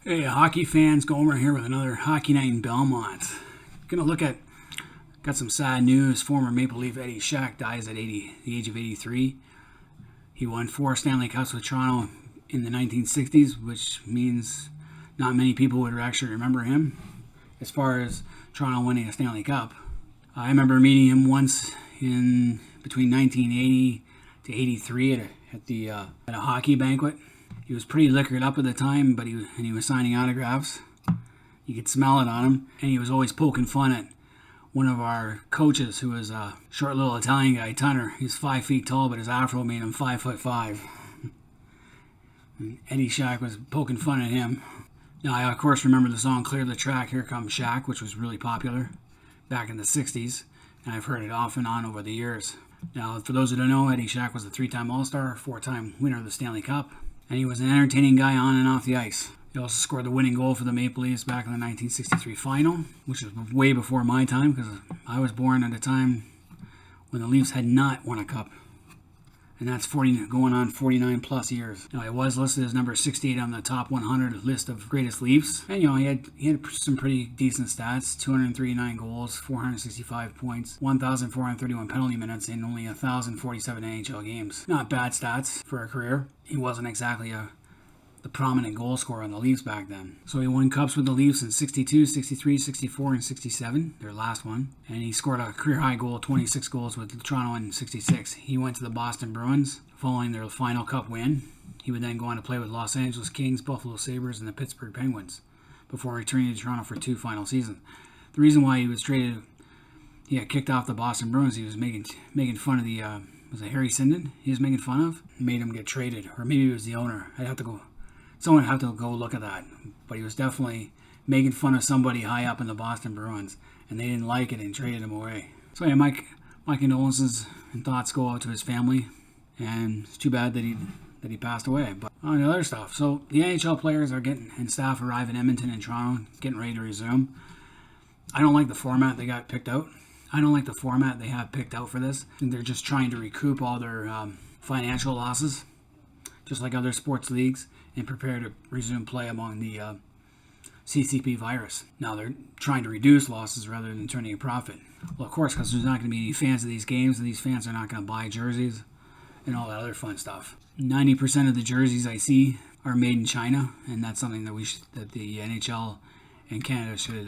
Hey, hockey fans, Gomer here with another Hockey Night in Belmont. Got some sad news. Former Maple Leaf Eddie Shack dies at the age of 83. He won 4 Stanley Cups with Toronto in the 1960s, which means not many people would actually remember him as far as Toronto winning a Stanley Cup. I remember meeting him once in between 1980 to 83 at a hockey banquet. He was pretty liquored up at the time, but he was signing autographs. You could smell it on him, and he was always poking fun at one of our coaches, who was a short little Italian guy, Tunner. He was 5 feet tall, but his afro made him 5'5". And Eddie Shack was poking fun at him. Now, I of course remember the song "Clear the Track, Here Comes Shack," which was really popular back in the 60s, and I've heard it off and on over the years. Now, for those who don't know, Eddie Shack was a 3-time All-Star, 4-time winner of the Stanley Cup, and he was an entertaining guy on and off the ice. He also scored the winning goal for the Maple Leafs back in the 1963 final, which was way before my time because I was born at a time when the Leafs had not won a cup. And that's going on 49 plus years. Now, he was listed as number 68 on the top 100 list of greatest Leafs. And, he had some pretty decent stats: 239 goals, 465 points, 1,431 penalty minutes in only 1,047 NHL games. Not bad stats for a career. He wasn't exactly the prominent goal scorer on the Leafs back then. So he won cups with the Leafs in 62, 63, 64, and 67, their last one. And he scored a career-high goal, 26 goals with Toronto in 66. He went to the Boston Bruins following their final cup win. He would then go on to play with Los Angeles Kings, Buffalo Sabres, and the Pittsburgh Penguins before returning to Toronto for 2 final seasons. The reason why he was traded, he got kicked off the Boston Bruins. He was making fun of was it Harry Sinden he was making fun of? Made him get traded. Or maybe it was the owner. Someone had to go look at that. But he was definitely making fun of somebody high up in the Boston Bruins, and they didn't like it and traded him away. So yeah, my condolences and thoughts go out to his family, and it's too bad that he passed away. But on the other stuff, so the NHL players and staff arrive in Edmonton and Toronto, getting ready to resume. I don't like the format they got picked out. I don't like the format they have picked out for this. I think they're just trying to recoup all their financial losses, just like other sports leagues, and prepare to resume play among the CCP virus. Now they're trying to reduce losses rather than turning a profit. Well, of course, because there's not going to be any fans of these games, and these fans are not going to buy jerseys and all that other fun stuff. 90% of the jerseys I see are made in China, and that's something that the NHL and Canada should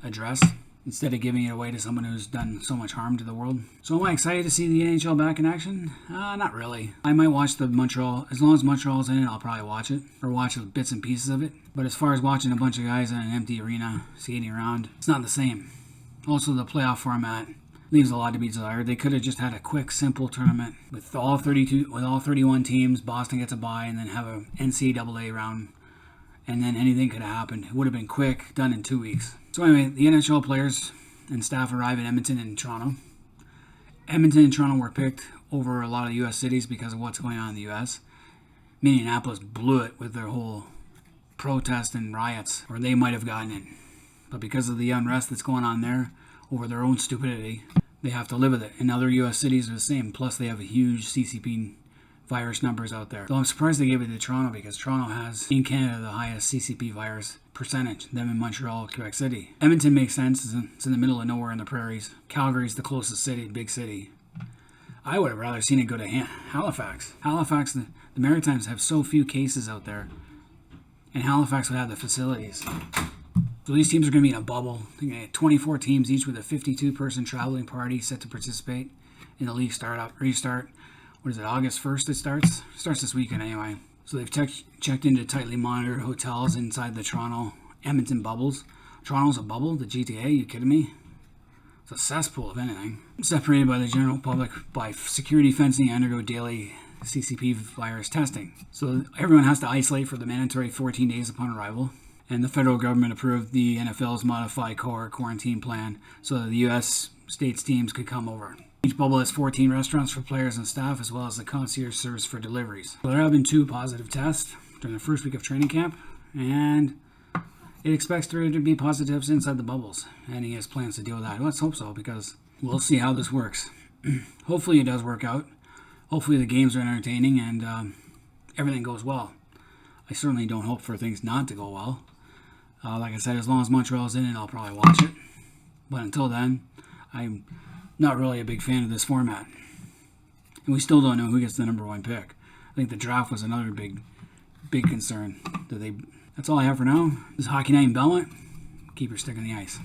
address, instead of giving it away to someone who's done so much harm to the world. So am I excited to see the NHL back in action? Not really. I might watch the Montreal. As long as Montreal's in it, I'll probably watch it, or watch bits and pieces of it. But as far as watching a bunch of guys in an empty arena skating around, it's not the same. Also, the playoff format leaves a lot to be desired. They could have just had a quick, simple tournament with all 31 teams. Boston gets a bye, and then have a NCAA round, and then anything could have happened. It would have been quick, done in 2 weeks. So anyway, the NHL players and staff arrive in Edmonton and Toronto. Edmonton and Toronto were picked over a lot of U.S. cities because of what's going on in the U.S. Minneapolis blew it with their whole protest and riots, or they might have gotten it. But because of the unrest that's going on there over their own stupidity, they have to live with it. And other U.S. cities are the same. Plus, they have a huge CCP virus numbers out there. Though I'm surprised they gave it to Toronto, because Toronto has, in Canada, the highest CCP virus percentage, them in Montreal, Quebec City. Edmonton makes sense. It's in the middle of nowhere in the prairies. Calgary's the closest city, big city. I would have rather seen it go to Halifax. Halifax, the Maritimes have so few cases out there, and Halifax would have the facilities. So these teams are going to be in a bubble. I think they had 24 teams, each with a 52-person traveling party set to participate in the league restart. What is it, August 1st it starts? It starts this weekend anyway. So they've checked into tightly monitored hotels inside the Toronto Edmonton bubbles. Toronto's a bubble? The GTA? Are you kidding me? It's a cesspool, if anything. Separated by the general public by security fencing and undergo daily CCP virus testing. So everyone has to isolate for the mandatory 14 days upon arrival. And the federal government approved the NFL's modified cohort quarantine plan so that the U.S. states teams could come over. Each bubble has 14 restaurants for players and staff, as well as the concierge service for deliveries. So there have been 2 positive tests during the first week of training camp, and it expects there to be positives inside the bubbles, and he has plans to deal with that. Let's hope so, because we'll see how this works. Hopefully it does work out. Hopefully the games are entertaining and everything goes well. I certainly don't hope for things not to go well. Like I said, as long as Montreal's in it, I'll probably watch it. But until then, I'm not really a big fan of this format. And we still don't know who gets the number 1 pick. I think the draft was another big concern. That's all I have for now. This is Hockey Night in Belmont. Keep your stick on the ice.